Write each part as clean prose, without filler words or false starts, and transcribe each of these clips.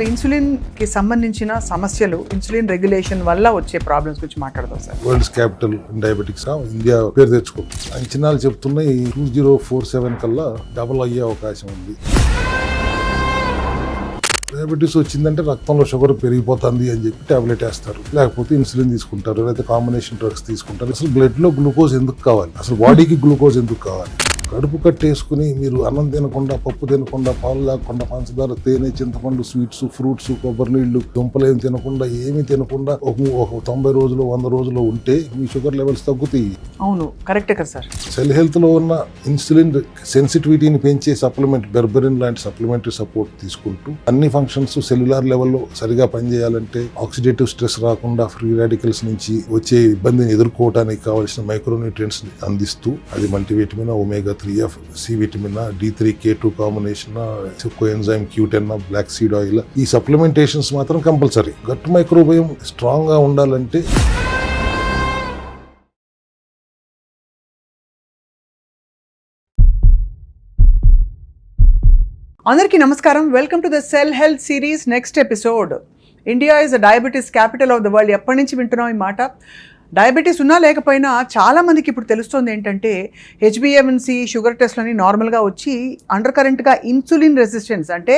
Insulin కి సంబంధించిన సమస్యలు, ఇన్సులిన్ రెగ్యులేషన్ వల్ల వచ్చే ప్రాబ్లమ్స్ గురించి మాట్లాడదాం sir. World's capital diabetics India పేరు తెచ్చుకుంది. అంచనాలు చెప్తున్నాయి 2047 కల్లా డబుల్ అయ్యే అవకాశం ఉంది. డయాబెటీస్ వచ్చిందంటే రక్తంలో షుగర్ పెరిగిపోతుంది అని చెప్పి టాబ్లెట్ వేస్తారు, లేకపోతే ఇన్సులిన్ తీసుకుంటారు, లేకపోతే కాంబినేషన్ డ్రగ్స్ తీసుకుంటారు. అసలు బ్లడ్ లో గ్లూకోజ్ ఎందుకు కావాలి? అసలు బాడీకి గ్లూకోజ్ ఎందుకు కావాలి? కడుపు కట్టేసుకుని మీరు అన్నం తినకుండా, పప్పు తినకుండా, పాలు లేకుండా, పంచదార, తేనె, చింతపండు, స్వీట్స్, ఫ్రూట్స్, కొబ్బరి నీళ్లు, దుంపలేం తినకుండా, ఏమీ తినకుండా ఒక 90 రోజులు 100 రోజులు ఉంటే మీ షుగర్ లెవెల్స్ తగ్గుతాయి. అవును, కరెక్టే కదా సార్. సెల్ హెల్త్ లో ఉన్న ఇన్సులిన్ సెన్సిటివిటీని పెంచే సప్లిమెంట్ బెర్బెరిన్ లాంటి సప్లిమెంటరీ సపోర్ట్ తీసుకుంటూ అన్ని ఫంక్షన్స్ సెల్యులార్ లెవెల్లో సరిగా పనిచేయాలంటే ఆక్సిడేటివ్ స్ట్రెస్ రాకుండా ఫ్రీ రాడికల్స్ నుంచి వచ్చే ఇబ్బందిని ఎదుర్కోవడానికి కావాల్సిన మైక్రోన్యూట్రియంట్స్ అందిస్తూ, అది multivitamin, omega 3F, C vitamin, D3, K2 combination, coenzyme Q10, black seed oil, ఈ సప్లిమెంటేషన్స్ మాత్రం కంపల్సరీ. గట్ మైక్రోబయోమ్ స్ట్రాంగ్ గా ఉండాలంటే అందరికీ నమస్కారం. Welcome to the cell health series next episode. India is the diabetes capital of the world. ఎప్పటి నుంచి వింటున్నాం ఈ మాట? డయాబెటీస్ ఉన్నా లేకపోయినా చాలామందికి ఇప్పుడు తెలుస్తుంది ఏంటంటే హెచ్బిఏవన్సీ, షుగర్ టెస్ట్లని నార్మల్గా వచ్చి అండర్ కరెంట్గా ఇన్సులిన్ రెసిస్టెన్స్, అంటే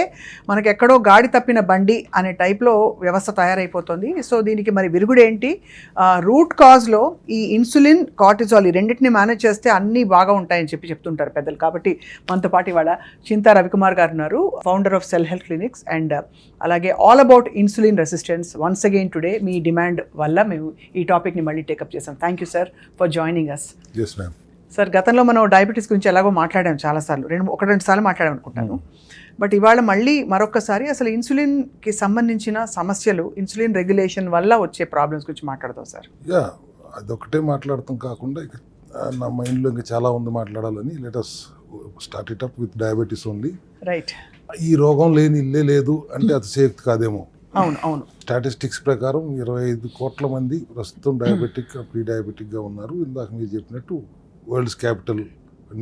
మనకి ఎక్కడో గాడి తప్పిన బండి అనే టైప్లో వ్యవస్థ తయారైపోతుంది. సో దీనికి మరి విరుగుడేంటి? రూట్ కాజ్లో ఈ ఇన్సులిన్, కార్టిజాల్, ఈ రెండింటిని మేనేజ్ చేస్తే అన్నీ బాగా ఉంటాయని చెప్తుంటారు పెద్దలు. కాబట్టి మనతో పాటు ఇవాళ చింతా రవికుమార్ గారు ఉన్నారు, founder of cell health clinics, and అలాగే all about insulin resistance. Once again today మీ డిమాండ్ వల్ల మేము ఈ టాపిక్ని మళ్ళీ టేకప్ చేసాం. Thank you sir for joining us. Sir, గతంలో మనం డయాబెటీస్ గురించి ఎలాగో మాట్లాడాం చాలాసార్లు, రెండు సార్లు మాట్లాడాం అనుకుంటాను. బట్ ఇవాళ మళ్ళీ మరొకసారి అసలు ఇన్సులిన్కి సంబంధించిన సమస్యలు, ఇన్సులిన్ రెగ్యులేషన్ వల్ల వచ్చే ప్రాబ్లమ్స్ గురించి మాట్లాడదాం సార్. అదొకటే మాట్లాడతాం కాకుండా ఇక నా మైండ్లో ఇంకా చాలా ఉంది మాట్లాడాలని. Let us start it up with diabetes only. Right. ఈ రోగం లేని ఇల్లే లేదు అంటే అతిశయోక్తి కాదేమో. అవును అవును. స్టాటిస్టిక్స్ ప్రకారం 25 కోట్ల మంది ప్రస్తుతం డయాబెటిక్, ప్రీ డయాబెటిక్గా ఉన్నారు. ఇందాక మీరు చెప్పినట్టు వరల్డ్స్ క్యాపిటల్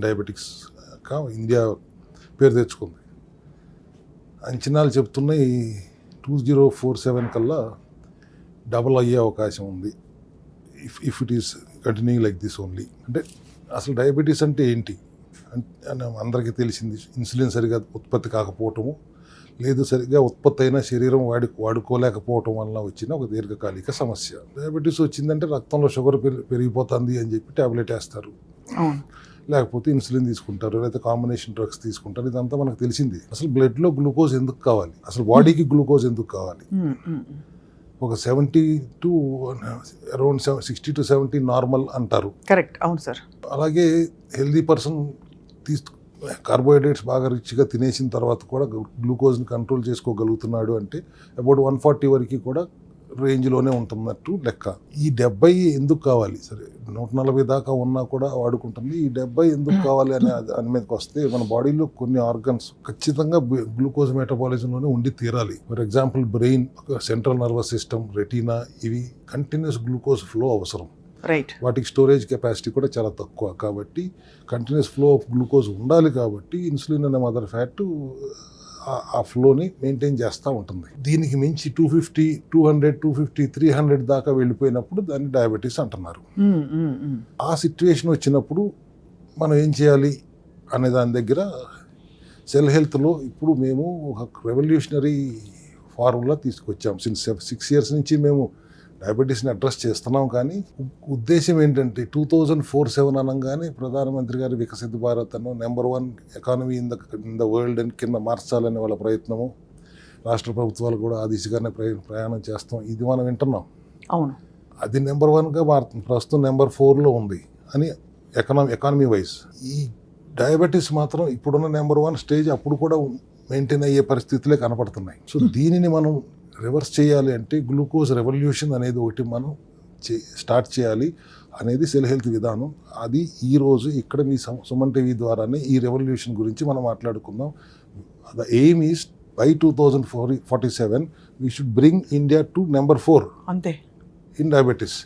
డయాబెటిక్స్ ఇండియా పేరు తెచ్చుకుంది. అంచనాలు చెప్తున్నాయి 2047 కల్లా డబుల్ అయ్యే అవకాశం ఉంది, if it is continuing like this only. అంటే అసలు డయాబెటీస్ అంటే ఏంటి అని అందరికీ తెలిసింది. ఇన్సులిన్ సరిగా ఉత్పత్తి కాకపోవటము, లేదు సరిగ్గా ఉత్పత్తి అయిన శరీరం వాడుకోలేకపోవటం వల్ల వచ్చిన ఒక దీర్ఘకాలిక సమస్య. డయాబెటీస్ వచ్చిందంటే రక్తంలో షుగర్ పెరిగిపోతుంది అని చెప్పి టాబ్లెట్ వేస్తారు, లేకపోతే ఇన్సులిన్ తీసుకుంటారు, లేకపోతే కాంబినేషన్ డ్రగ్స్ తీసుకుంటారు. ఇదంతా మనకు తెలిసింది. అసలు బ్లడ్ లో గ్లూకోజ్ ఎందుకు కావాలి? అసలు బాడీకి గ్లూకోజ్ ఎందుకు కావాలి? ఒక 70 to అరౌండ్ 60 to 70 నార్మల్ అంటారు. కరెక్ట్. అవును సార్. అలాగే హెల్దీ పర్సన్ కార్బోహైడ్రేట్స్ బాగా రిచ్గా తినేసిన తర్వాత కూడా గ్లూకోజ్ని కంట్రోల్ చేసుకోగలుగుతున్నాడు అంటే అబౌట్ 140 వరకు కూడా రేంజ్లోనే ఉంటున్నట్టు లెక్క. ఈ 70 ఎందుకు కావాలి? సరే 140 దాకా ఉన్నా కూడా వాడుకుంటుంది. ఈ 70 ఎందుకు కావాలి అనే దాని మీదకి వస్తే, మన బాడీలో కొన్ని ఆర్గన్స్ ఖచ్చితంగా గ్లూకోజ్ మెటబాలిజంలోనే ఉండి తీరాలి. For example brain, central nervous system, retina, ఇవి కంటిన్యూస్ గ్లూకోజ్ ఫ్లో అవసరం. రైట్. వాటికి స్టోరేజ్ కెపాసిటీ కూడా చాలా తక్కువ. కాబట్టి కంటిన్యూస్ ఫ్లో ఆఫ్ గ్లూకోజ్ ఉండాలి. కాబట్టి ఇన్సులిన్ అనే మదర్ ఫ్యాట్ ఆ ఫ్లోని మెయింటైన్ చేస్తూ ఉంటుంది. దీనికి మించి 250, 200, 250, 300 దాకా వెళ్ళిపోయినప్పుడు దాన్ని డయాబెటీస్ అంటున్నారు. ఆ సిచ్యువేషన్ వచ్చినప్పుడు మనం ఏం చేయాలి అనే దాని దగ్గర సెల్ హెల్త్లో ఇప్పుడు మేము ఒక రెవల్యూషనరీ ఫార్ములా తీసుకొచ్చాం. సిన్స్ 6 years నుంచి మేము డయాబెటీస్ని అడ్రస్ చేస్తున్నాం. కానీ ఉద్దేశం ఏంటంటే 2047 అనగానే ప్రధానమంత్రి గారి వికసిత భారత్ అను #1 ఎకానమీ ఇన్ ద వరల్డ్ అని కింద మార్చాలనే వాళ్ళ ప్రయత్నము, రాష్ట్ర ప్రభుత్వాలు కూడా ఆ దిశగానే ప్రయాణం చేస్తాం. ఇది మనం వింటున్నాం. అవును. అది #1గా మారుతుంది. ప్రస్తుతం #4లో ఉంది అని ఎకానమీ వైజ్. ఈ డయాబెటీస్ మాత్రం ఇప్పుడున్న #1 స్టేజ్ అప్పుడు కూడా మెయింటైన్ అయ్యే పరిస్థితులే కనపడుతున్నాయి. సో దీనిని మనం రివర్స్ చేయాలి అంటే గ్లూకోజ్ రెవల్యూషన్ అనేది ఒకటి మనం స్టార్ట్ చేయాలి అనేది సెల్ హెల్త్ విధానం. అది ఈరోజు ఇక్కడ మీ సుమన్ టీవీ ద్వారానే ఈ రెవల్యూషన్ గురించి మనం మాట్లాడుకుందాం. The aim is by 2047 we should bring India to #4 అంతే ఇన్ డయాబెటీస్,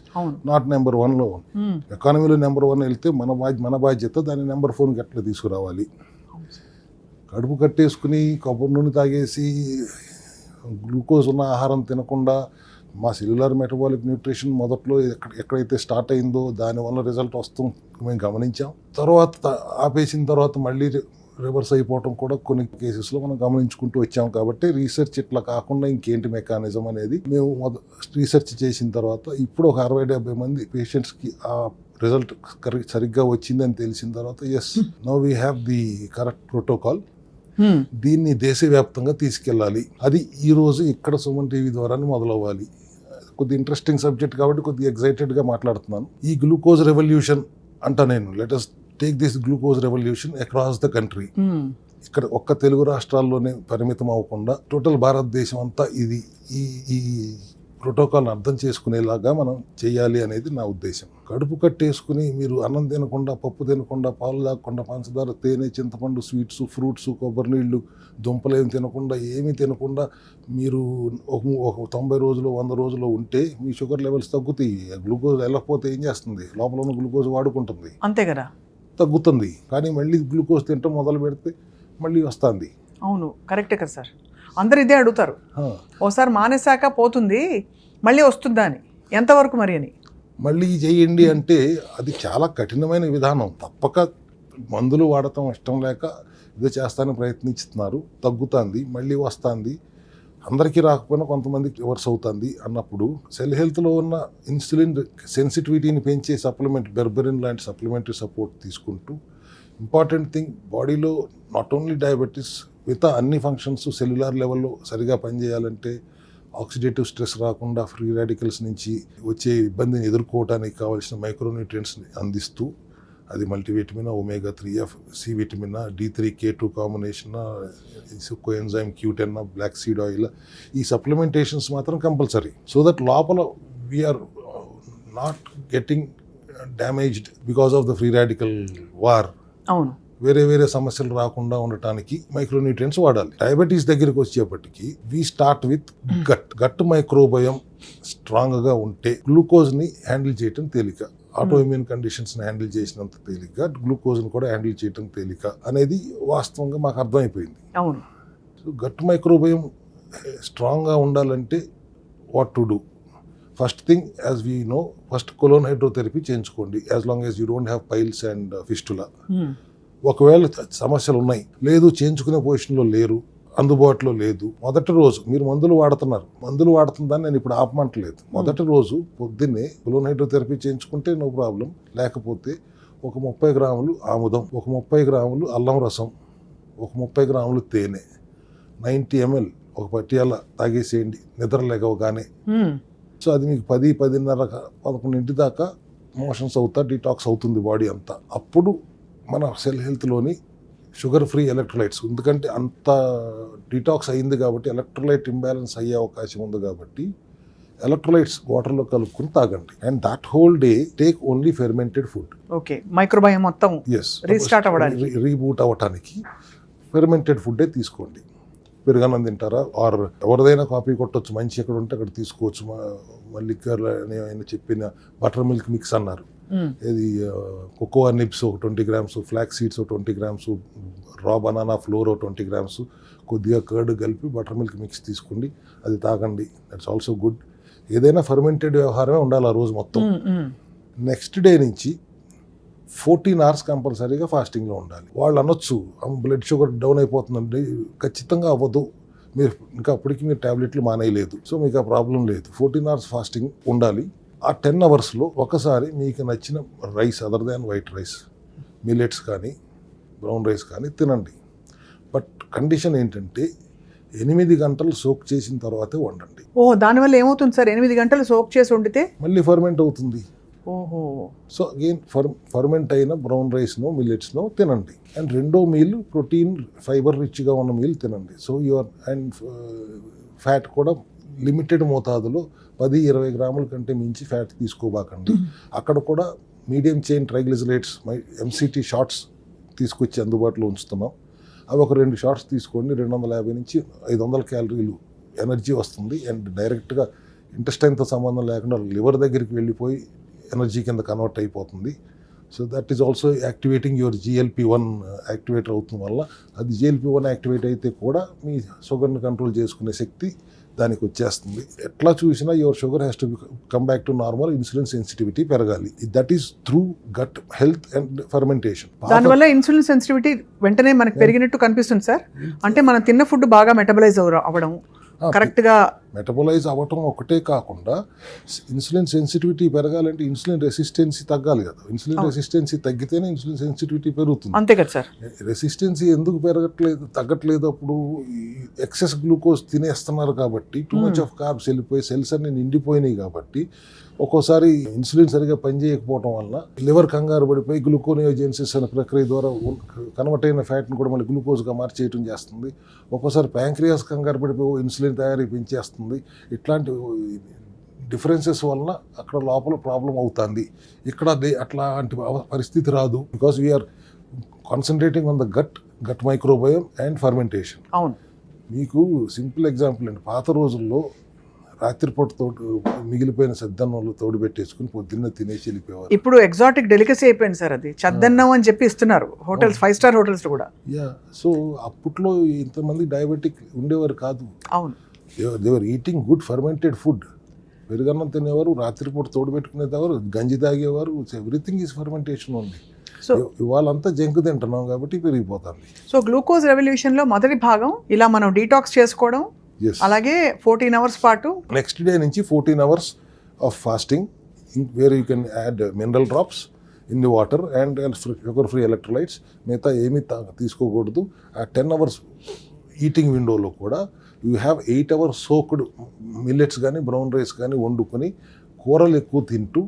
నాట్ #1లో. ఎకానమీలో #1 వెళ్తే మన బాధ్యత దాన్ని #4కి ఎట్లా తీసుకురావాలి. కడుపు కట్టేసుకుని కొబ్బరి నూనె తాగేసి గ్లూకోజ్ ఉన్న ఆహారం తినకుండా మా సెల్యులార్ మెటబాలిక్ న్యూట్రిషన్ మొదట్లో ఎక్కడైతే స్టార్ట్ అయిందో దానివల్ల రిజల్ట్ వస్తాం మేము గమనించాం. తర్వాత ఆపేసిన తర్వాత మళ్ళీ రివర్స్ అయిపోవటం కూడా కొన్ని కేసెస్లో మనం గమనించుకుంటూ వచ్చాం. కాబట్టి రీసెర్చ్ ఇట్లా కాకుండా ఇంకేంటి మెకానిజం అనేది మేము రీసెర్చ్ చేసిన తర్వాత ఇప్పుడు ఒక 60-70 మంది పేషెంట్స్కి ఆ రిజల్ట్ సరిగ్గా వచ్చిందని తెలిసిన తర్వాత as now we have the correct protocol, దీన్ని దేశవ్యాప్తంగా తీసుకెళ్ళాలి. అది ఈ రోజు ఇక్కడ సుమన్ టీవీ ద్వారానే మొదలవ్వాలి. కొద్ది ఇంట్రెస్టింగ్ సబ్జెక్ట్ కాబట్టి కొద్దిగా ఎక్సైటెడ్గా మాట్లాడుతున్నాను. ఈ గ్లూకోజ్ రెవల్యూషన్ అంటా నేను, let us take this glucose revolution across the country. ఇక్కడ ఒక్క తెలుగు రాష్ట్రాల్లోనే పరిమితం అవ్వకుండా టోటల్ భారతదేశం అంతా ఇది ఈ ప్రోటోకాల్ని అర్థం చేసుకునేలాగా మనం చేయాలి అనేది నా ఉద్దేశం. కడుపు కట్టేసుకుని మీరు అన్నం తినకుండా, పప్పు తినకుండా, పాలు తాగకుండా, పంచదార, తేనె, చింతపండు, స్వీట్స్, ఫ్రూట్స్, కొబ్బరి నీళ్ళు, దుంపలేమి తినకుండా, ఏమీ తినకుండా మీరు ఒక 90 రోజులు 100 రోజులు ఉంటే మీ షుగర్ లెవెల్స్ తగ్గుతాయి. గ్లూకోజ్ వెళ్ళకపోతే ఏం చేస్తుంది? లోపల ఉన్న గ్లూకోజ్ వాడుకుంటుంది, అంతే కదా, తగ్గుతుంది. కానీ మళ్ళీ గ్లూకోజ్ తినటం మొదలు పెడితే మళ్ళీ వస్తుంది. అవును, కరెక్టే కదా సార్. అందరు ఇదే అడుగుతారు, ఓసారి మానేశాక పోతుంది మళ్ళీ వస్తుందా అని, ఎంతవరకు మరి అని. మళ్ళీ చేయండి అంటే అది చాలా కఠినమైన విధానం. తప్పక మందులు వాడటం ఇష్టం లేక ఇదే చేస్తానికి ప్రయత్నిస్తున్నారు, తగ్గుతుంది, మళ్ళీ వస్తుంది. అందరికీ రాకపోయినా కొంతమందికి రివర్స్ అవుతుంది అన్నప్పుడు సెల్ హెల్త్లో ఉన్న ఇన్సులిన్ సెన్సిటివిటీని పెంచే సప్లిమెంట్, బెర్బెరిన్ లాంటి సప్లిమెంటరీ సపోర్ట్ తీసుకుంటూ, ఇంపార్టెంట్ థింగ్ బాడీలో నాట్ ఓన్లీ డయాబెటీస్ మిగతా అన్ని ఫంక్షన్స్ సెల్యులార్ లెవెల్లో సరిగా పనిచేయాలంటే ఆక్సిడేటివ్ స్ట్రెస్ రాకుండా ఫ్రీ రాడికల్స్ నుంచి వచ్చే ఇబ్బందిని ఎదుర్కోవడానికి కావాల్సిన మైక్రోన్యూట్రియంట్స్ని అందిస్తూ, అది multivitamin, omega 3F, C vitamin, D3, K2 combination, coenzyme Q10, black seed oil, ఈ సప్లిమెంటేషన్స్ మాత్రం కంపల్సరీ. సో దట్ లోపల we're not getting damaged because of the free radical war. అవును, వేరే సమస్యలు రాకుండా ఉండటానికి మైక్రోన్యూట్రియంట్స్ వాడాలి. డయాబెటీస్ దగ్గరికి వచ్చేప్పటికి we start with gut microbiome స్ట్రాంగ్గా ఉంటే గ్లూకోజ్ని హ్యాండిల్ చేయటం తేలిక. ఆటోఇమ్యూన్ కండిషన్స్ని హ్యాండిల్ చేసినంత తేలిక గ్లూకోజ్ని కూడా హ్యాండిల్ చేయటం తేలిక అనేది వాస్తవంగా మాకు అర్థమైపోయింది. అవును. సో గట్ మైక్రోబయం స్ట్రాంగ్గా ఉండాలంటే what to do? First thing, as we know, first colon hydrotherapy చేయించుకోండి, as long as you don't have piles and fistula. ఒకవేళ సమస్యలు ఉన్నాయి, లేదు చేయించుకునే పొజిషన్లో లేరు, అందుబాటులో లేదు, మొదటి రోజు మీరు మందులు వాడుతుందని నేను ఇప్పుడు ఆపమంటలేదు. మొదటి రోజు పొద్దున్నే కొలోన్ హైడ్రోథెరపీ చేయించుకుంటే నో ప్రాబ్లం. లేకపోతే ఒక 30 గ్రాములు ఆముదం, ఒక 30 గ్రాములు అల్లం రసం, ఒక 30 గ్రాములు తేనె, 90 ml ఒక పట్టియాల తాగేసేయండి నిద్ర లేవగానే. సో అది మీకు 10, 10:30, 11 దాకా మోషన్స్ అవుతా, డిటాక్స్ అవుతుంది బాడీ అంతా. అప్పుడు మన సెల్ హెల్త్లోని షుగర్ ఫ్రీ ఎలక్ట్రోలైట్స్, ఎందుకంటే అంత డిటాక్స్ అయింది కాబట్టి ఎలక్ట్రోలైట్ ఇంబ్యాలెన్స్ అయ్యే అవకాశం ఉంది కాబట్టి ఎలక్ట్రోలైట్స్ వాటర్లో కలుపుకుని తాగండి. And that whole day take only fermented food. Okay, microbiome మొత్తం రీస్టార్ట్ అవ్వడానికి, రీబూట్ అవ్వడానికి ఫెర్మెంటెడ్ ఫుడ్డే తీసుకోండి. పెరుగన్నం తింటారా, ఆర్ ఎవరిదైనా కాపీ కొట్టవచ్చు, మంచి ఎక్కడ ఉంటే అక్కడ తీసుకోవచ్చు. మల్లికర్ అని ఆయన చెప్పిన బటర్ మిల్క్ మిక్స్ అన్నారు, ఇది కోకోవా నిబ్స్ ఒక 20 grams, ఫ్లాక్స్ సీడ్స్ ఒక 20 grams, రా బనానా ఫ్లోర్ ఒక 20 grams, కొద్దిగా కర్డ్ కలిపి బటర్ మిల్క్ మిక్స్ తీసుకోండి, అది తాగండి. That's also good. ఏదైనా ఫర్మెంటెడ్ వ్యవహారమే ఉండాలి ఆ రోజు మొత్తం. నెక్స్ట్ డే నుంచి 14 hours కంపల్సరీగా ఫాస్టింగ్లో ఉండాలి. వాళ్ళు అనొచ్చు బ్లడ్ షుగర్ డౌన్ అయిపోతుందండి, ఖచ్చితంగా అవ్వదు, మీరు ఇంకా అప్పటికి మీరు ట్యాబ్లెట్లు మానేయలేదు, సో మీకు ఆ ప్రాబ్లం లేదు. 14 hours ఫాస్టింగ్ ఉండాలి. ఆ 10 hours ఒకసారి మీకు నచ్చిన rice other than white rice, millets కానీ బ్రౌన్ రైస్ కానీ తినండి. బట్ కండిషన్ ఏంటంటే 8 గంటలు సోక్ చేసిన తర్వాతే వండండి. దానివల్ల ఏమవుతుంది సార్? 8 గంటలు సోక్ చేసి వండితే మళ్ళీ ఫర్మెంట్ అవుతుంది. సో అగైన్ ఫర్మెంట్ అయిన బ్రౌన్ రైస్నో మిల్లెట్స్నో తినండి. అండ్ రెండో మీల్ ప్రోటీన్ ఫైబర్ రిచ్గా ఉన్న మీల్ తినండి. సో యువర్ అండ్ ఫ్యాట్ కూడా లిమిటెడ్ మోతాదులో 10-20 గ్రాముల కంటే మించి ఫ్యాట్ తీసుకోబాకండి. అక్కడ కూడా medium chain triglycerides MCT shots తీసుకొచ్చి అందుబాటులో ఉంచుతున్నాం. అవి ఒక 2 షార్ట్స్ తీసుకోండి, 250 నుంచి 500 క్యాలరీలు ఎనర్జీ వస్తుంది. అండ్ డైరెక్ట్గా ఇంటెస్టైన్తో సంబంధం లేకుండా లివర్ దగ్గరికి వెళ్ళిపోయి ఎనర్జీ కింద కన్వర్ట్ అయిపోతుంది. So that is also activating your GLP-1 activator అవుతుంది వల్ల అది GLP-1 యాక్టివేట్ అయితే కూడా మీ షుగర్ని కంట్రోల్ చేసుకునే శక్తి దానికి వచ్చేస్తుంది. ఎట్లా చూసినా your sugar has to come back to normal. Insulin sensitivity పెరగాలి. That is through gut health and fermentation. దానివల్ల ఇన్సులిన్ సెన్సిటివిటీ వెంటనే మనకు పెరిగినట్టు కనిపిస్తుంది సార్. అంటే మనం తిన్న ఫుడ్ బాగా మెటబలైజ్ అవ్వడం, కరెక్ట్గా మెటబలైజ్ అవ్వటం ఒకటే కాకుండా ఇన్సులిన్ సెన్సిటివిటీ పెరగాలంటే ఇన్సులిన్ రెసిస్టెన్సీ తగ్గాలి కదా. ఇన్సులిన్ రెసిస్టెన్సీ తగ్గితేనే ఇన్సులిన్ సెన్సిటివిటీ పెరుగుతుంది. అంతే కదా సార్. రెసిస్టెన్సీ ఎందుకు తగ్గట్లేదు? అప్పుడు ఎక్సెస్ గ్లూకోజ్ తినేస్తున్నారు కాబట్టి, టూ మచ్ ఆఫ్ కార్బ్స్ వెళ్ళిపోయి సెల్స్ అన్ని నిండిపోయినాయి కాబట్టి ఒక్కోసారి ఇన్సులిన్ సరిగా పనిచేయకపోవడం వల్ల లివర్ కంగారు పడిపోయి గ్లూకోనియోజెన్సిస్ అనే ప్రక్రియ ద్వారా కన్వర్ట్ అయిన ఫ్యాట్ని కూడా మళ్ళీ గ్లూకోజ్గా మార్చేయటం చేస్తుంది. ఒక్కోసారి ప్యాంక్రియాస్ కంగారు పడిపోయి ఇన్సులిన్ తయారీ పెంచేస్తుంది. ఇట్లాంటి డిఫరెన్సెస్ వలన అక్కడ లోపల ప్రాబ్లం అవుతుంది. ఇక్కడ అట్లాంటి పరిస్థితి రాదు. Because we're concentrating on the gut microbiome and fermentation. అవును. మీకు సింపుల్ ఎగ్జాంపుల్ అండి. పాత రోజుల్లో రాత్రిపూట మిగిలిపోయిన సద్దన్నంలో తోడు పెట్టేసుకుని పొద్దున్న తినేసి వెళ్ళిపోయేవారు. ఇప్పుడు ఎగ్జాటిక్ డెలికసీ అయిపోయింది సార్ అది. చద్దన్నం అని చెప్పి ఇస్తున్నారు హోటల్స్, 5 స్టార్ హోటల్స్ కూడా. సో అప్పట్లో ఇంతమంది డయాబెటిక్ ఉండేవారు కాదు. అవును. దేవర్ ఈటింగ్ గుడ్ ఫర్మెంటెడ్ ఫుడ్. పెరుగన్నం తినేవారు, రాత్రిపూట తోడు పెట్టుకునేవారు, గంజి తాగేవారు. ఎవ్రీథింగ్ ఈజ్ ఫర్మెంటేషన్ ఉంది. సో ఇవాళంతా జంక్ తింటున్నాం కాబట్టి పెరిగిపోతుంది. సో గ్లూకోజ్ రెవల్యూషన్లో మొదటి భాగం ఇలా మనం డీటాక్స్ చేసుకోవడం, అలాగే 14 అవర్స్ పాటు నెక్స్ట్ డే నుంచి 14 hours of fasting where you can add mineral drops in the water and sugar free electrolytes. మిగతా ఏమీ తీసుకోకూడదు. ఆ 10 అవర్స్ ఈటింగ్ విండోలో కూడా you have 8 hours soaked millets కానీ బ్రౌన్ రైస్ కానీ వండుకొని కూరలు ఎక్కువ తింటూ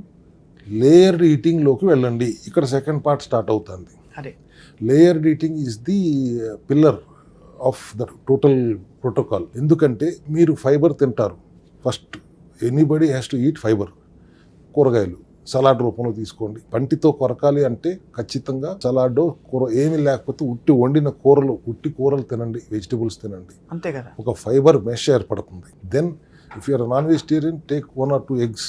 లేయర్డ్ ఈటింగ్లోకి వెళ్ళండి. ఇక్కడ సెకండ్ పార్ట్ స్టార్ట్ అవుతుంది. Layered eating is the pillar of the total protocol. ఎందుకంటే మీరు ఫైబర్ తింటారు. First anybody has to eat fibre. కూరగాయలు సలాడ్ రూపంలో తీసుకోండి. పంటితో కొరకాలి అంటే ఖచ్చితంగా సలాడ్ కూర ఏమీ లేకపోతే ఉట్టి కూరలు తినండి, వెజిటబుల్స్ తినండి. అంతే కదా. ఒక ఫైబర్ మెష్ ఏర్పడుతుంది. Then if you're non vegetarian take 1 or 2 eggs.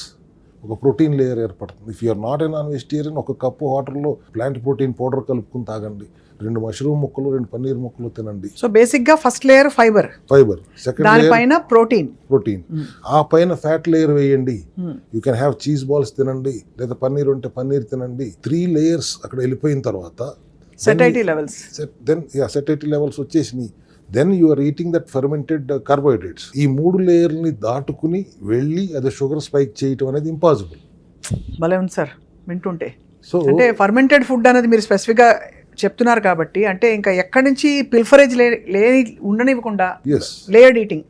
ఒక ప్రోటీన్ లేయర్ ఏర్పడుతుంది. If you're not a non vegetarian ఒక కప్పు వాటర్లో ప్లాంట్ ప్రోటీన్ పౌడర్ కలుపుకుని తాగండి. 2 మష్రూమ్ ముక్కలు, 2 పన్నీర్ ముక్కలు తినండి. సో బేసిక్ గా ఫస్ట్ లేయర్ ఫైబర్, సెకండ్ దానిపైన ప్రోటీన్. ఆ పైన ఫ్యాట్ లేయర్ వేయండి. You can have cheese balls తినండి, లేదా పన్నీర్ ఉంటే పన్నీర్ తినండి. 3 layers అక్కడ వెళ్ళిపోయిన తర్వాత సెటైటీ లెవెల్స్ వచ్చేసినాయి. Then you are eating that fermented carbohydrates. ఈ 3 లేయర్ని దాటుకుని వెళ్ళి అది షుగర్ స్పైక్ చేయటం అనేది ఇంపాసిబుల్. భలే ఉంది సార్ వింటుంటే. సో అంటే ఫర్మెంటెడ్ ఫుడ్ అనేది మీరు స్పెసిఫిక్గా చెప్తున్నారు కాబట్టి, అంటే ఇంకా ఎక్కడి నుంచి పిల్ఫరేజ్ ఉండనివ్వకుండా layered eating.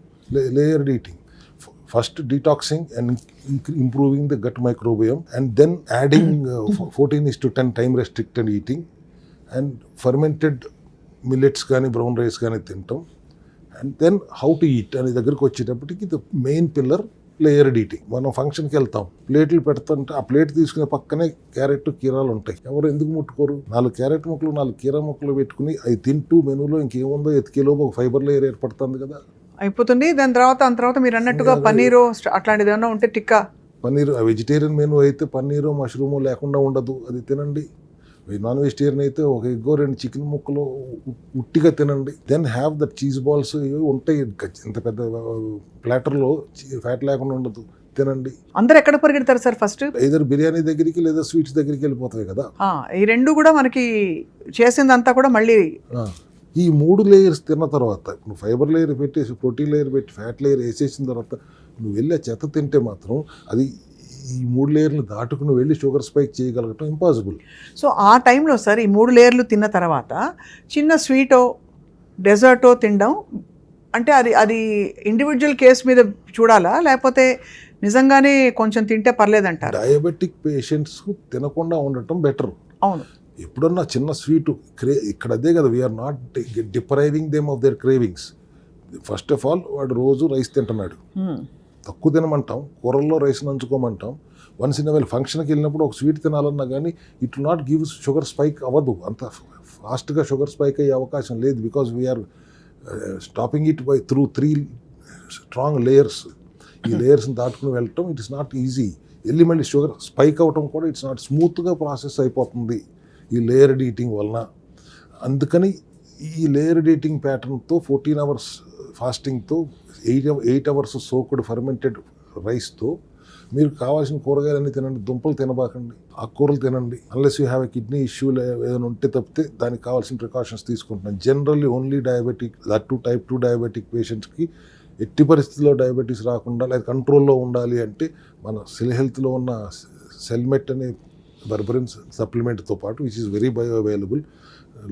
First detoxing and improving the gut microbiome, and then adding 14:10 time restricted eating and fermented millets కానీ బ్రౌన్ రైస్ కానీ తింటాం. And then how to eat అనే దగ్గరికి వచ్చేటప్పటికి the main pillar layered eating. మనం ఫంక్షన్కి వెళ్తాం, ప్లేట్లు పెడుతుంటే ఆ ప్లేట్ తీసుకునే పక్కనే క్యారెట్ కీరాలు ఉంటాయి. ఎవరు ఎందుకు ముట్టుకోరు? 4 క్యారెట్ ముక్కలు 4 కీరా ముక్కలు పెట్టుకుని అవి తింటూ మెనూలో ఇంకేముందో ఎతికేలోపు ఒక ఫైబర్ లేయర్ ఏర్పడుతుంది కదా, అయిపోతుంది. దాని తర్వాత మీరు అన్నట్టుగా పన్నీరు అట్లాంటిది ఏమన్నా ఉంటే టిక్కా పన్నీరు. వెజిటేరియన్ మెనూ అయితే పన్నీరు మష్రూము లేకుండా ఉండదు, అది తినండి. నాన్ వెజిటేరియన్ అయితే ఒక ఎగ్గో 2 చికెన్ ముక్కలు ఉట్టిగా తినండి. Then have that cheese balls ఉంటాయి. ఇంత పెద్ద ప్లాటర్లో ఫ్యాట్ లేకుండా ఉండదు, తినండి. అందరు ఎక్కడ పరిగెడతారు సార్? ఫస్ట్ either బిర్యానీ దగ్గరికి లేదా స్వీట్స్ దగ్గరికి వెళ్ళిపోతాయి కదా. ఈ 2 కూడా మనకి చేసిందంతా కూడా మళ్ళీ ఈ 3 లేయర్స్ తిన్న తర్వాత నువ్వు ఫైబర్ లేయర్ పెట్టేసి ప్రోటీన్ లేయర్ పెట్టి ఫ్యాట్ లేయర్ వేసేసిన తర్వాత నువ్వు వెళ్ళే చెత్త తింటే మాత్రం అది ఈ 3 లేయర్లు దాటుకుని వెళ్ళి షుగర్ స్పైక్ చేయగలగటం ఇంపాసిబుల్. సో ఆ టైంలో సార్ ఈ 3 లేయర్లు తిన్న తర్వాత చిన్న స్వీటో డెజర్టో తినడం అంటే అది ఇండివిజువల్ కేసు మీద చూడాలా, లేకపోతే నిజంగానే కొంచెం తింటే పర్లేదంటారు? డయాబెటిక్ పేషెంట్స్ తినకుండా ఉండటం బెటర్. అవును. ఎప్పుడన్నా చిన్న స్వీటు ఇక్కడ అదే కదా, we're not depriving them of their cravings. First of all వాడు రోజు రైస్ తింటున్నాడు, తక్కువ తినమంటాం, కూరల్లో రైస్ నంచుకోమంటాం. వన్స్ ఇన్ ఫంక్షన్కి వెళ్ళినప్పుడు ఒక స్వీట్ తినాలన్నా కానీ it will not give sugar spike అవ్వదు, అంత ఫాస్ట్గా షుగర్ స్పైక్ అయ్యే అవకాశం లేదు. Because we're stopping it by through 3 strong layers. ఈ లేయర్స్ని దాటుకుని వెళ్ళటం ఇట్ ఇస్ నాట్ ఈజీ. వెళ్ళి మళ్ళీ షుగర్ స్పైక్ అవ్వటం కూడా ఇట్స్ నాట్ స్మూత్గా ప్రాసెస్ అయిపోతుంది ఈ లేయర్డ్ ఈటింగ్ వలన. అందుకని ఈ లేయర్డ్ ఈటింగ్ ప్యాటర్న్తో 14 hours ఫాస్టింగ్తో 8 hours సోక్డ్ ఫర్మెంటెడ్ రైస్తో మీరు కావాల్సిన కూరగాయలన్నీ తినండి, దుంపలు తినబాకండి, ఆకుకూరలు తినండి. Unless you have a kidney issue ఏదైనా ఉంటే తప్పితే దానికి కావాల్సిన ప్రికాషన్స్ తీసుకుంటున్నాను. Generally only diabetic, that too type 2 diabetic పేషెంట్స్కి ఎట్టి పరిస్థితుల్లో డయాబెటీస్ రాకుండా లేదా కంట్రోల్లో ఉండాలి అంటే మన సెల్ హెల్త్లో ఉన్న సెల్మెట్ అనే బర్బరిన్ సప్లిమెంట్తో పాటు which is very bio available,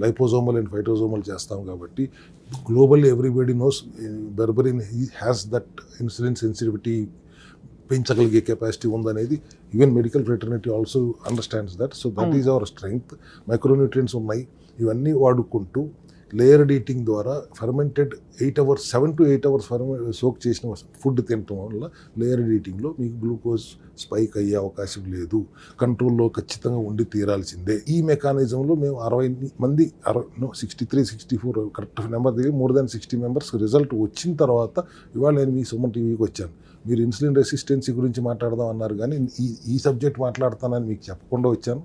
liposomal and phytosomal చేస్తాం కాబట్టి globally everybody knows berberine has that insulin sensitivity పెంచగలిగే కెపాసిటీ ఉందనేది even medical fraternity also understands that. So that is our strength. Micronutrients ఉన్నాయి, ఇవన్నీ వాడుకుంటూ లేయర్డ్ ఈటింగ్ ద్వారా fermented 8 hours 7 to 8 hours soak చేసిన food తినటం వల్ల లేయర్డ్ ఈటింగ్లో మీకు గ్లూకోజ్ స్పైక్ అయ్యే అవకాశం లేదు, కంట్రోల్లో ఖచ్చితంగా ఉండి తీరాల్సిందే. ఈ మెకానిజంలో మేము 60 మంది 63-64 కరెక్ట్ నెంబర్ దగ్గర మోర్ దాన్ 60 members రిజల్ట్ వచ్చిన తర్వాత ఇవాళ నేను మీ సుమన్ టీవీకి వచ్చాను. మీరు ఇన్సులిన్ రెసిస్టెన్సీ గురించి మాట్లాడదాం అన్నారు, కానీ ఈ సబ్జెక్ట్ మాట్లాడతానని మీకు చెప్పకుండా వచ్చాను.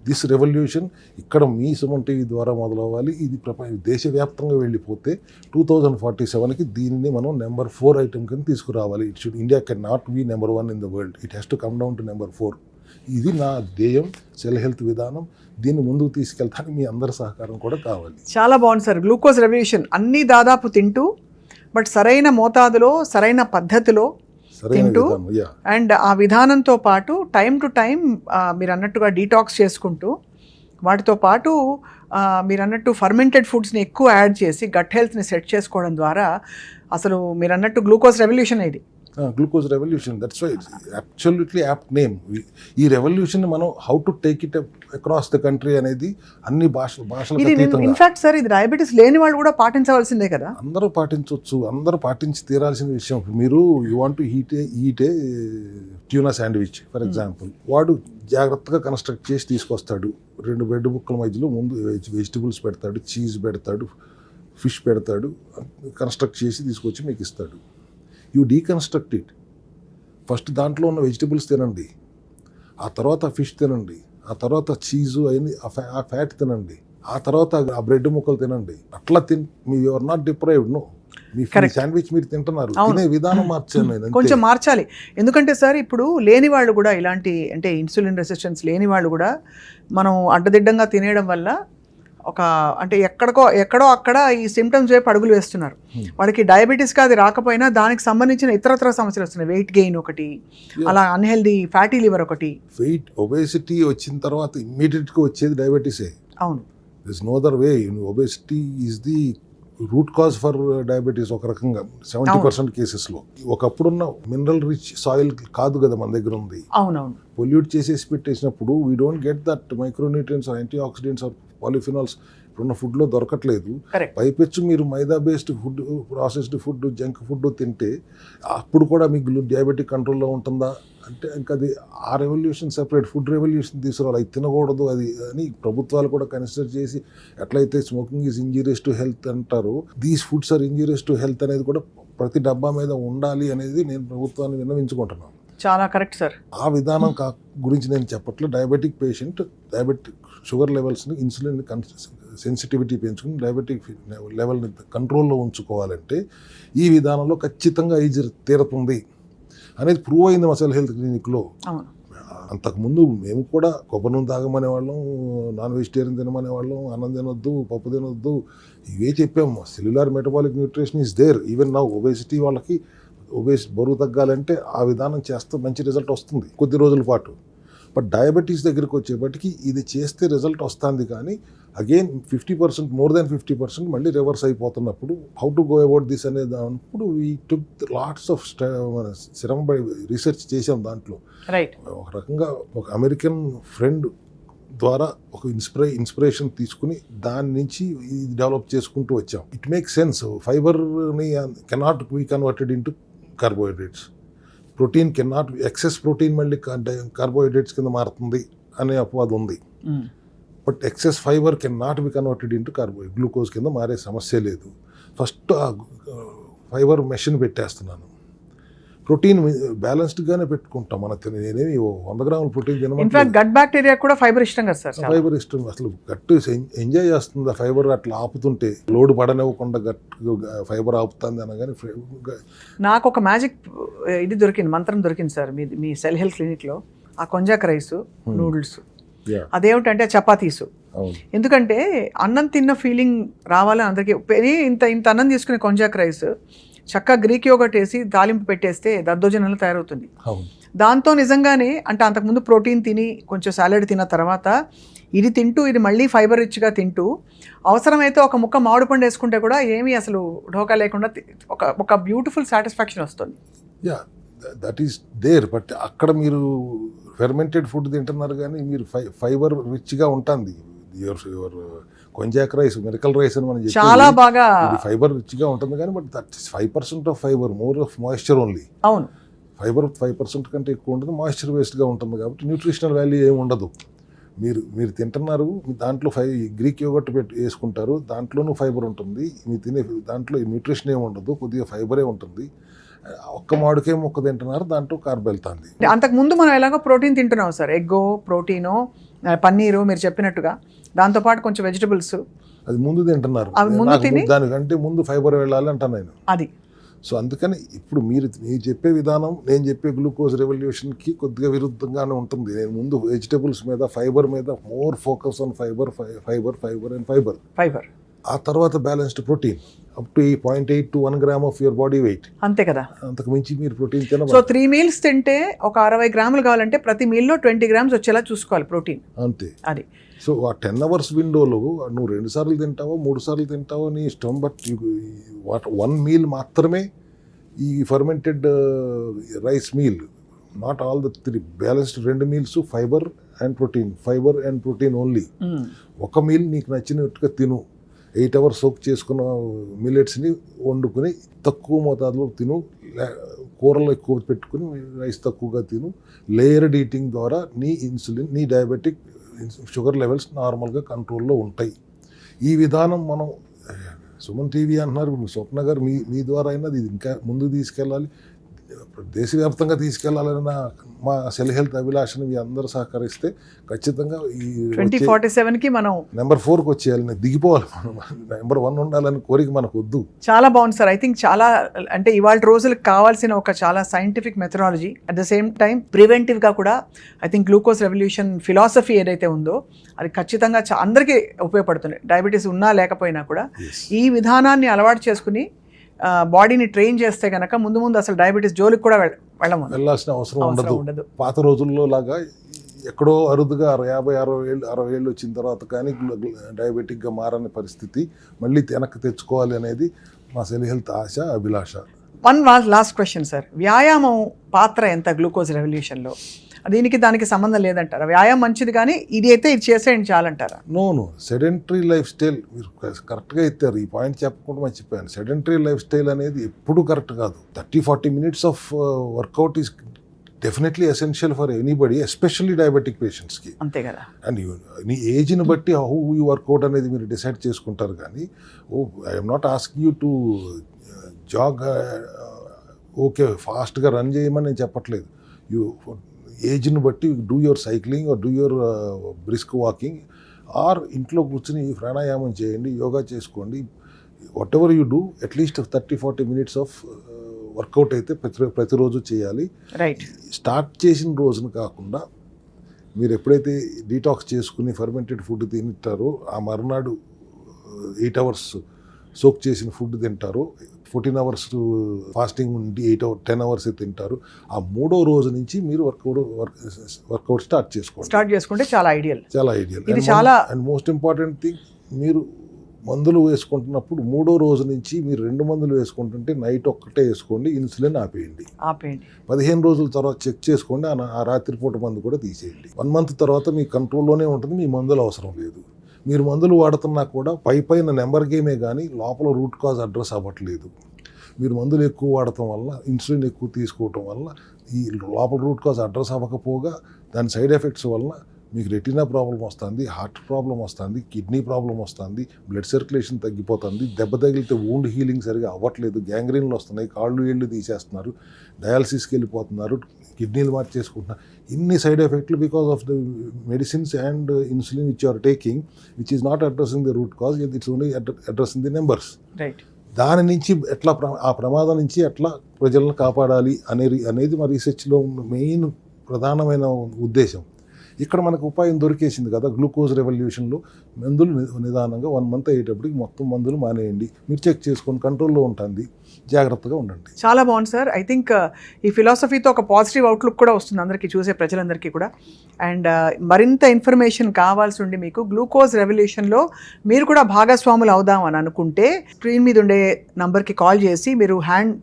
దిస్ రెవల్యూషన్ ఇక్కడ మీ సుమన్ టీవీ ద్వారా మొదలవ్వాలి. ఇది దేశవ్యాప్తంగా వెళ్ళిపోతే 2047కి దీనిని మనం నెంబర్ 4 ఐటమ్ కింద తీసుకురావాలి. It should India can not be number 1 in the world, it has to come down to number 4. ఇది నా ధ్యేయం, సెల్ హెల్త్ విధానం. దీన్ని ముందుకు తీసుకెళ్తానికి మీ అందరి సహకారం కూడా కావాలి. చాలా బాగుంది సార్. గ్లూకోజ్ రెవల్యూషన్ అన్నీ దాదాపు తింటూ, బట్ సరైన మోతాదులో సరైన పద్ధతిలో తింటూ, అండ్ ఆ విధానంతో పాటు టైం టు టైం మీరు అన్నట్టుగా డీటాక్స్ చేసుకుంటూ, వాటితో పాటు మీరు అన్నట్టు ఫర్మెంటెడ్ ఫుడ్స్ని ఎక్కువ యాడ్ చేసి గట్ హెల్త్ని సెట్ చేసుకోవడం ద్వారా అసలు మీరు అన్నట్టు గ్లూకోజ్ రెవల్యూషన్ ఇది. Glucose revolution, that's why absolutely apt name. ఈ రెవల్యూషన్ మనం how to take it across the country అనేది అన్ని భాషలకు అతీతంగా. ఇన్ఫాక్ట్ సార్, ఇది డయాబెటీస్ లేని వాళ్ళు కూడా పాటించవలసిందే కదా. అందరూ పాటించవచ్చు, అందరూ పాటించి తీరాల్సిన విషయం. మీరు you want to eat a tuna sandwich for example, వాడు జాగ్రత్తగా కన్స్ట్రక్ట్ చేసి తీసుకొస్తాడు. 2 బ్రెడ్ ముక్కల మధ్యలో ముందు వెజిటబుల్స్ పెడతాడు, చీజ్ పెడతాడు, ఫిష్ పెడతాడు, కన్స్ట్రక్ట్ చేసి తీసుకొచ్చి మీకు ఇస్తాడు. You deconstruct it. ఫస్ట్ దాంట్లో ఉన్న వెజిటబుల్స్ తినండి, ఆ తర్వాత ఫిష్ తినండి, ఆ తర్వాత చీజు అయిన ఆ ఫ్యాట్ తినండి, ఆ తర్వాత ఆ బ్రెడ్ ముక్కలు తినండి. అట్లా మీ యువర్ నాట్ డిప్రైవ్డ్. నో, మీ శాండ్విచ్ మీరు తింటున్నారు, తినే విధానం మార్చాను నేను. కొంచెం మార్చాలి. ఎందుకంటే సార్, ఇప్పుడు లేని వాళ్ళు కూడా ఇలాంటి, అంటే ఇన్సులిన్ రెసిస్టెన్స్ లేని వాళ్ళు కూడా మనం అడ్డదిడ్డంగా తినేయడం వల్ల అంటే ఎక్కడో అక్కడ ఈ సిమ్టమ్స్ వైపు అడుగులు వేస్తున్నారు. వాళ్ళకి డయాబెటీస్గా అది రాకపోయినా దానికి సంబంధించిన ఇతరత్ర సమస్యలు వస్తున్నాయి. వెయిట్ గెయిన్ ఒకటి, అలా అన్హెల్దీ ఫ్యాటీ లివర్ ఒకటి. వెయిట్ ఒబేసిటీ వచ్చిన తర్వాత ఇమ్మీడియట్గా వచ్చేది డయాబెటీసే. అవును, there is no other way. Obesity is the root cause for diabetes ఒక రకంగా 70% కేసెస్లో. ఒకప్పుడున్న మినరల్ రిచ్ సాయిల్ కాదు కదా మన దగ్గర ఉంది. అవునవును, పొల్యూట్ చేసేసి పెట్టేసినప్పుడు we don't get that micronutrients or antioxidants or polyphenols ఇప్పుడున్న ఫుడ్లో దొరకట్లేదు. పైపెచ్చు మీరు maida based food, processed food, junk food తింటే అప్పుడు కూడా మీకు డయాబెటిక్ కంట్రోల్లో ఉంటుందా అంటే ఇంకా అది ఆ రెవల్యూషన్ సెపరేట్, ఫుడ్ రెవల్యూషన్ తీసుకురావాలి. అది తినకూడదు అది అని ప్రభుత్వాలు కూడా కన్సిడర్ చేసి, ఎట్లయితే smoking is injurious to health అంటారో, these foods are injurious to health అనేది కూడా ప్రతి డబ్బా మీద ఉండాలి అనేది నేను ప్రభుత్వాన్ని విన్నవించుకుంటున్నాను. చాలా కరెక్ట్ సార్. ఆ విధానం గురించి నేను చెప్పట్లేదు. డయాబెటిక్ పేషెంట్ డయాబెటిక్ షుగర్ లెవెల్స్ని, ఇన్సులిన్ సెన్సిటివిటీ పెంచుకుని డయాబెటిక్ లెవెల్ని కంట్రోల్లో ఉంచుకోవాలంటే ఈ విధానంలో ఖచ్చితంగా ఈజీ తీరుతుంది అనేది ప్రూవ్ అయింది మసల్ హెల్త్ క్లినిక్లో. అంతకుముందు మేము కూడా కొబ్బరి నూనె తాగమనే వాళ్ళం, నాన్ వెజిటేరియన్ తినమనే వాళ్ళం, అన్నం తినొద్దు, పప్పు తినొద్దు, ఇవే చెప్పాము. Cellular metabolic nutrition is there. Even నా ఒబేసిటీ వాళ్ళకి బరువు తగ్గాలంటే ఆ విధానం చేస్తే మంచి రిజల్ట్ వస్తుంది కొద్ది రోజుల పాటు. బట్ డయాబెటీస్ దగ్గరికి వచ్చేప్పటికి ఇది చేస్తే రిజల్ట్ వస్తుంది, కానీ అగైన్ 50%, మోర్ దాన్ 50% మళ్ళీ రివర్స్ అయిపోతున్నప్పుడు how to go about this అనే దానిప్పుడు వీ టుక్ లాట్స్ ఆఫ్ శ్రమపడి రీసెర్చ్ చేసాం దాంట్లో. ఒక రకంగా ఒక అమెరికన్ ఫ్రెండ్ ద్వారా ఒక ఇన్స్పిరేషన్ తీసుకుని దాని నుంచి ఇది డెవలప్ చేసుకుంటూ వచ్చాం. It make sense. ఫైబర్ని cannot be converted into carbohydrates. Protein cannot, excess protein మళ్ళీ కార్బోహైడ్రేట్స్ కింద మారుతుంది అనే అపవాదం ఉంది. But excess fibre can not be converted into glucose కింద మారే సమస్య లేదు. ఫస్ట్ ఆ ఫైబర్ మెషిన్ పెట్టేస్తున్నాను. ప్రోటీన్ బ్యాలెన్స్డ్గానే పెట్టుకుంటాం. నేనేమి 100 గ్రాముల ప్రోటీన్ ఇన్ఫాక్ట్ తినమంటే గట్ బ్యాక్టీరియా కూడా ఫైబర్ ఇష్టం కదా సార్ చాలా. ఫైబర్ ఇష్టం. అసలు గట్టు ఎంజాయ్ చేస్తుంది ఆ ఫైబర్ అట్లా ఆపుతుంటే, లోడ్ పడనివ్వకుండా గట్టు ఫైబర్ ఆపుతుంది అనగానే నాకు ఒక మ్యాజిక్ ఇది దొరికింది, మంత్రం దొరికింది సార్ మీ సెల్ హెల్త్ క్లినిక్లో. ఆ కొంజాక్ రైస్, నూడిల్స్, అదేమిటంటే చపాతీసు. ఎందుకంటే అన్నం తిన్న ఫీలింగ్ రావాలని అందరికీ. ఇంత అన్నం తీసుకునే కొంజాక్ రైస్ చక్కగా గ్రీక్ యోగర్ట్ వేసి తాలింపు పెట్టేస్తే దద్దోజనంలో తయారవుతుంది. దాంతో నిజంగానే అంటే అంతకుముందు ప్రోటీన్ తిని కొంచెం సాలెడ్ తిన్న తర్వాత ఇది తింటూ, ఇది మళ్ళీ ఫైబర్ రిచ్గా తింటూ, అవసరమైతే ఒక ముక్క మామిడి పండు వేసుకుంటే కూడా ఏమీ అసలు ఢోకా లేకుండా ఒక బ్యూటిఫుల్ సాటిస్ఫాక్షన్ వస్తుంది. Yeah, that is there. But అక్కడ మీరు ఫెర్మెంటెడ్ ఫుడ్ తింటున్నారు కానీ మీరు ఫైబర్ రిచ్గా ఉంటుంది. Your konjac rice, miracle rice అని మనం చాలా బాగా ఫైబర్ రిచ్గా ఉంటుంది కానీ but that 5% of fibre, more of moisture only. అవును, ఫైబర్ 5% కంటే ఎక్కువ ఉంటుంది, మాయిశ్చర్ బేస్డ్గా ఉంటుంది కాబట్టి న్యూట్రిషనల్ వాల్యూ ఏమి ఉండదు. మీరు తింటున్నారు, దాంట్లో గ్రీక్ యోగర్ట్ వేసుకుంటారు, దాంట్లోనూ ఫైబర్ ఉంటుంది. మీరు తినే దాంట్లో న్యూట్రిషన్ ఏమి ఉండదు, కొద్దిగా ఫైబరే ఉంటుంది. ఒక్క మామిడికే మొక్క తింటున్నారు, దాంట్లో కార్బ్ వెళ్తుంది. అంతకుముందు మనం ఎలాగో ప్రోటీన్ తింటున్నాం సార్, ఎగ్గో ప్రోటీను, పన్నీరు మీరు చెప్పినట్టుగా, దాంతోపాటు కొంచెం వెజిటబుల్స్ అది ముందు తింటున్నారు. దానికంటే ముందు ఫైబర్ వెళ్ళాలి అంటాను నేను. అది సో అందుకని ఇప్పుడు మీరు చెప్పే విధానం నేను చెప్పే గ్లూకోజ్ రెవల్యూషన్కి కొద్దిగా విరుద్ధంగానే ఉంటుంది. నేను ముందు వెజిటబుల్స్ మీద, ఫైబర్ మీద more focus on fibre and fibre. ఆ తర్వాత balanced protein up to 0.8 to 1 gram of your body weight. అంతే కదా, అంతకు మించి మీరు ప్రోటీన్ తిన. సో 3 meals తింటే ఒక 60 గ్రాములు కావాలంటే ప్రతి మీల్లో 20 grams వచ్చేలా చూసుకోవాలి ప్రోటీన్. అంతే. అది సో ఆ 10 hours విండోలో నువ్వు 2 సార్లు తింటావో 3 సార్లు తింటావో నీ ఇష్టం. బట్ 1 meal మాత్రమే ఈ fermented rice meal, not all the 3 balanced 2 meals fibre and protein only. ఒక మీల్ నీకు నచ్చినట్టుగా తిను. 8 hours సోక్ చేసుకున్న మిల్లెట్స్ని వండుకుని తక్కువ మోతాదులో తిను, కూరలు ఎక్కువ పెట్టుకుని రైస్ తక్కువగా తిను. లేయర్డ్ ఈటింగ్ ద్వారా నీ ఇన్సులిన్, నీ డయాబెటిక్ షుగర్ లెవెల్స్ నార్మల్గా కంట్రోల్లో ఉంటాయి. ఈ విధానం మనం సుమన్ టీవీ అంటున్నారు, స్వప్న గారు మీ ద్వారా అయినా ఇది ఇంకా ముందు తీసుకెళ్ళాలి, దేశవ్యాప్తంగా తీసుకెళ్లాలని మా సెల్ హెల్త్ అభిలాషను మీ అందరూ సహకరిస్తే ఖచ్చితంగా ఈ 2047కి మనం నెంబర్ 4కి వచ్చేయాలి, దిగిపోవాలి. మనం నెంబర్ 1 ఉండాలని కోరిక మనకు వద్దు. చాలా బాగుంది సార్. ఐ థింక్ చాలా అంటే ఇవాళ రోజులకు కావాల్సిన ఒక చాలా scientific methodology, at the same time ప్రివెంటివ్గా కూడా I think glucose revolution philosophy ఏదైతే ఉందో అది ఖచ్చితంగా అందరికీ ఉపయోగపడుతుంది. డయాబెటీస్ ఉన్నా లేకపోయినా కూడా ఈ విధానాన్ని అలవాటు చేసుకుని బాడీని ట్రైన్ చేస్తే కనుక ముందు అసలు డయాబెటీస్ జోలికి కూడా వెళ్ళాల్సిన అవసరం ఉండదు. పాత రోజుల్లో లాగా ఎక్కడో అరుదుగా 50-60 ఏళ్ళు వచ్చిన తర్వాత కానీ డయాబెటిక్గా మారని పరిస్థితి మళ్ళీ వెనక్కి తెచ్చుకోవాలి అనేది మా సెల్ హెల్త్ ఆశ, అభిలాష. వన్ లాస్ట్ క్వశ్చన్ సార్, వ్యాయామం పాత్ర ఎంత గ్లూకోజ్ రెవల్యూషన్లో? దానికి సంబంధం లేదంటారా? వ్యాయామం మంచిది కానీ ఇది అయితే ఇది చేసేయండి చాలంటారా? నో, సెడెంటరీ లైఫ్ స్టైల్ మీరు కరెక్ట్గా ఇస్తారు. ఈ పాయింట్ చెప్పకుండా మర్చిపోయాను. సెడెంటరీ లైఫ్ స్టైల్ అనేది ఎప్పుడు కరెక్ట్ కాదు. 30-40 minutes of work out is definitely essential for anybody, especially diabetic పేషెంట్స్కి. అంతే కదా. అండ్ నీ ఏజ్ని బట్టి హౌ యూ వర్కౌట్ అనేది మీరు డిసైడ్ చేసుకుంటారు కానీ I'm not asking you to jog, okay ఫాస్ట్గా రన్ చేయమని నేను చెప్పట్లేదు. ఏజ్ని బట్టి do your cycling or do your brisk walking, or ఇంట్లో కూర్చుని ప్రాణాయామం చేయండి, యోగా చేసుకోండి. Whatever you do at least 30-40 minutes of workout అయితే ప్రతిరోజు చేయాలి. రైట్. స్టార్ట్ చేసిన రోజున కాకుండా మీరు ఎప్పుడైతే డీటాక్స్ చేసుకుని ఫర్మెంటెడ్ ఫుడ్ తింటారో ఆ మర్నాడు 8 hours సోక్ చేసిన ఫుడ్ తింటారు, 14 hours ఫాస్టింగ్ ఉండి 10 hours తింటారు. ఆ 3వ రోజు నుంచి మీరు వర్కౌట్ స్టార్ట్ చేసుకుంటే చాలా ఐడియల్. ఇది చాలా అండ్ మోస్ట్ ఇంపార్టెంట్ థింగ్, మీరు మందులు వేసుకుంటున్నప్పుడు 3వ రోజు నుంచి మీరు 2 మందులు వేసుకుంటుంటే నైట్ ఒక్కటే వేసుకోండి, ఇన్సులిన్ ఆపేయండి. 15 రోజుల తర్వాత చెక్ చేసుకోండి, ఆ రాత్రిపూట మందు కూడా తీసేయండి. 1 month తర్వాత మీ కంట్రోల్లోనే ఉంటుంది, మీ మందులు అవసరం లేదు. మీరు మందులు వాడుతున్నా కూడా పైన నెంబర్ గేమే కానీ లోపల రూట్ కాజ్ అడ్రస్ అవ్వట్లేదు. మీరు మందులు ఎక్కువ వాడటం వల్ల, ఇన్సులిన్ ఎక్కువ తీసుకోవటం వల్ల ఈ లోపల రూట్ కాజ్ అడ్రస్ అవ్వకపోగా దాని సైడ్ ఎఫెక్ట్స్ వలన మీకు రెటీనా ప్రాబ్లం వస్తుంది, హార్ట్ ప్రాబ్లం వస్తుంది, కిడ్నీ ప్రాబ్లం వస్తుంది, బ్లడ్ సర్క్యులేషన్ తగ్గిపోతుంది, దెబ్బ తగిలితే వూండ్ హీలింగ్ సరిగా అవ్వట్లేదు, గ్యాంగ్రీన్లు వస్తున్నాయి, కాళ్ళు ఏళ్ళు తీసేస్తున్నారు, డయాలసిస్కి వెళ్ళిపోతున్నారు, కిడ్నీలు మార్చేసుకుంటున్నారు. ఇన్ని సైడ్ ఎఫెక్ట్లు because of the medicines and insulin which are taking, which is not addressing the root cause, it's only addressing the numbers. Right. దాని నుంచి ఎట్లా ఆ ప్రమాదం నుంచి ఎట్లా ప్రజలను కాపాడాలి అనేది మా రీసెర్చ్లో మెయిన్ ప్రధానమైన ఉద్దేశం. ఇక్కడ మనకు ఉపాయం దొరికేసింది కదా, గ్లూకోజ్ రెవల్యూషన్లో మందులు నిదానంగా 1 month అయ్యేటప్పటికి మొత్తం మందులు మానేయండి, మీరు చెక్ చేసుకొని కంట్రోల్లో ఉంటుంది, జాగ్రత్తగా ఉండండి. చాలా బాగుంది సార్. ఐ థింక్ ఈ ఫిలాసఫీతో ఒక పాజిటివ్ అవుట్లుక్ కూడా వస్తుంది అందరికీ, చూసే ప్రజలందరికీ కూడా. అండ్ మరింత ఇన్ఫర్మేషన్ కావాల్సి ఉండి మీకు గ్లూకోజ్ రెవల్యూషన్లో మీరు కూడా భాగస్వాములు అవుదాం అని అనుకుంటే స్క్రీన్ మీద ఉండే నంబర్కి కాల్ చేసి మీరు హ్యాండ్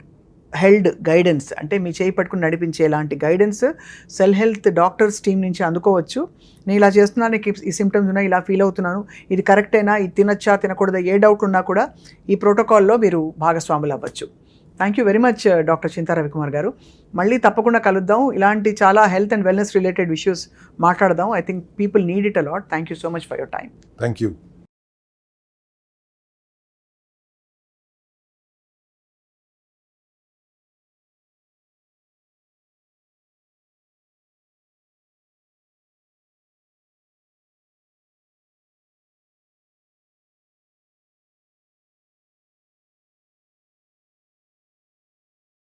హెల్డ్ గైడెన్స్, అంటే మీ చేయి పట్టుకుని నడిపించేలాంటి guidance cell health doctors team నుంచి అందుకోవచ్చు. నేను ఇలా చేస్తున్నాను, నీకు ఈ సిమ్టమ్స్ ఉన్నాయి, ఇలా ఫీల్ అవుతున్నాను, ఇది కరెక్టేనా, ఇది తినచ్చా తినకూడదా, ఏ డౌట్ ఉన్నా కూడా ఈ ప్రోటోకాల్లో మీరు భాగస్వాములు అవ్వచ్చు. Thank you very much doctor Chinta Ravikumar garu. మళ్ళీ తప్పకుండా కలుద్దాం, ఇలాంటి చాలా health and wellness related issues మాట్లాడదాం. I think people need it a lot. Thank you so much for your time. Thank you.